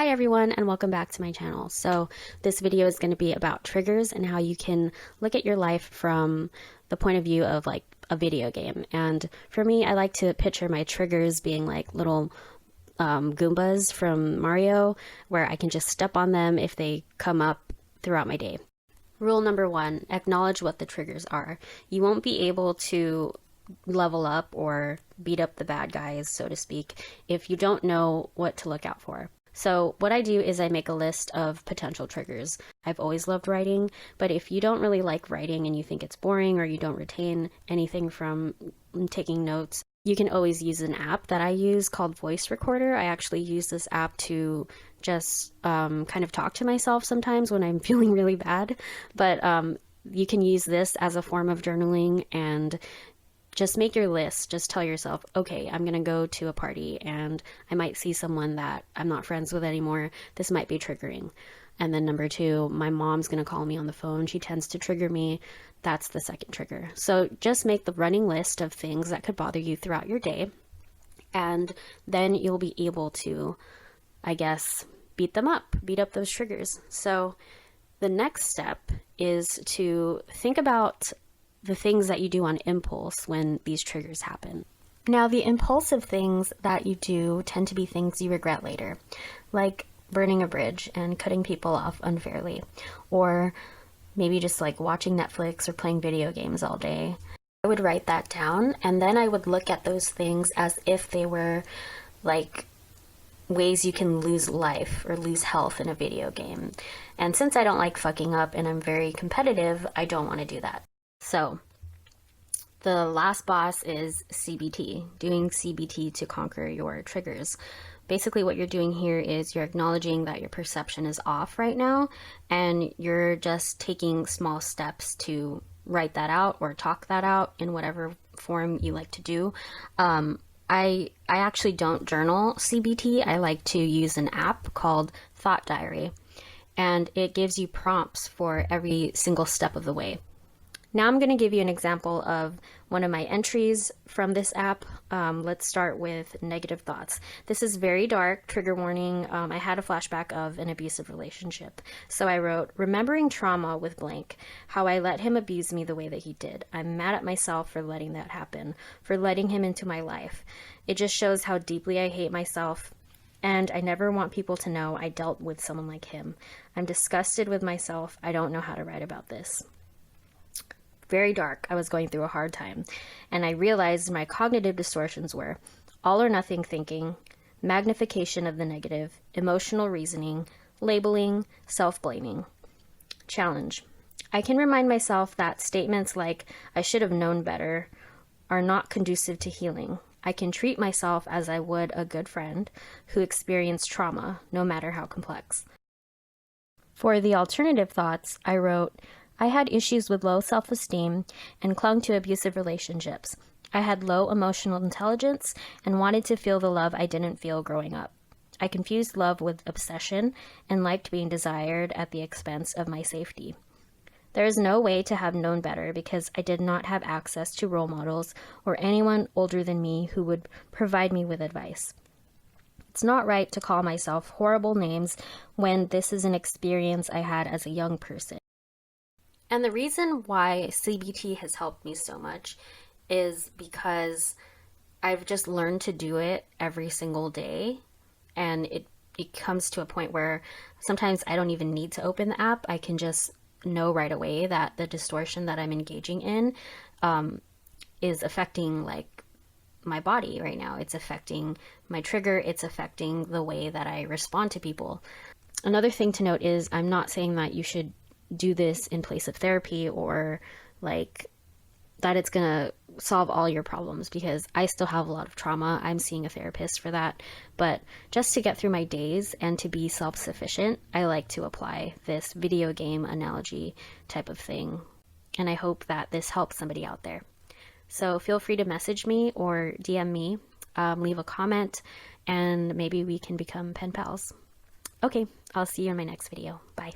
Hi everyone and welcome back to my channel. So this video is going to be about triggers and how you can look at your life from the point of view of like a video game. And for me, I like to picture my triggers being like little Goombas from Mario, where I can just step on them if they come up throughout my day. Rule number one, acknowledge what the triggers are. You won't be able to level up or beat up the bad guys, so to speak, if you don't know what to look out for. So what I do is I make a list of potential triggers. I've always loved writing, but if you don't really like writing and you think it's boring or you don't retain anything from taking notes, you can always use an app that I use called Voice Recorder. I actually use this app to just kind of talk to myself sometimes when I'm feeling really bad, but you can use this as a form of journaling and just make your list. Just tell yourself, okay, I'm going to go to a party and I might see someone that I'm not friends with anymore. This might be triggering. And then number two, my mom's going to call me on the phone. She tends to trigger me. That's the second trigger. So just make the running list of things that could bother you throughout your day. And then you'll be able to, I guess, beat up those triggers. So the next step is to think about the things that you do on impulse when these triggers happen. Now, the impulsive things that you do tend to be things you regret later, like burning a bridge and cutting people off unfairly, or maybe just like watching Netflix or playing video games all day. I would write that down, and then I would look at those things as if they were like ways you can lose life or lose health in a video game. And since I don't like fucking up and I'm very competitive, I don't want to do that. So the last boss is CBT, doing CBT to conquer your triggers. Basically what you're doing here is you're acknowledging that your perception is off right now, and you're just taking small steps to write that out or talk that out in whatever form you like to do. I actually don't journal CBT. I like to use an app called Thought Diary, and it gives you prompts for every single step of the way. Now I'm going to give you an example of one of my entries from this app. Let's start with negative thoughts. This is very dark, trigger warning. I had a flashback of an abusive relationship. So I wrote, remembering trauma with blank, how I let him abuse me the way that he did. I'm mad at myself for letting that happen, for letting him into my life. It just shows how deeply I hate myself, and I never want people to know I dealt with someone like him. I'm disgusted with myself. I don't know how to write about this. Very dark. I was going through a hard time, and I realized my cognitive distortions were all or nothing thinking, magnification of the negative, emotional reasoning, labeling, self-blaming. Challenge. I can remind myself that statements like I should have known better are not conducive to healing. I can treat myself as I would a good friend who experienced trauma, no matter how complex. For the alternative thoughts, I wrote, I had issues with low self-esteem and clung to abusive relationships. I had low emotional intelligence and wanted to feel the love I didn't feel growing up. I confused love with obsession and liked being desired at the expense of my safety. There is no way to have known better because I did not have access to role models or anyone older than me who would provide me with advice. It's not right to call myself horrible names when this is an experience I had as a young person. And the reason why CBT has helped me so much is because I've just learned to do it every single day. And it comes to a point where sometimes I don't even need to open the app. I can just know right away that the distortion that I'm engaging in is affecting like my body right now. It's affecting my trigger. It's affecting the way that I respond to people. Another thing to note is I'm not saying that you should do this in place of therapy or like that it's gonna solve all your problems, because I still have a lot of trauma. I'm seeing a therapist for that, but just to get through my days and to be self-sufficient, I like to apply this video game analogy type of thing, and I hope that this helps somebody out there. So feel free to message me or DM me, leave a comment, and maybe we can become pen pals. Okay, I'll see you in my next video. Bye.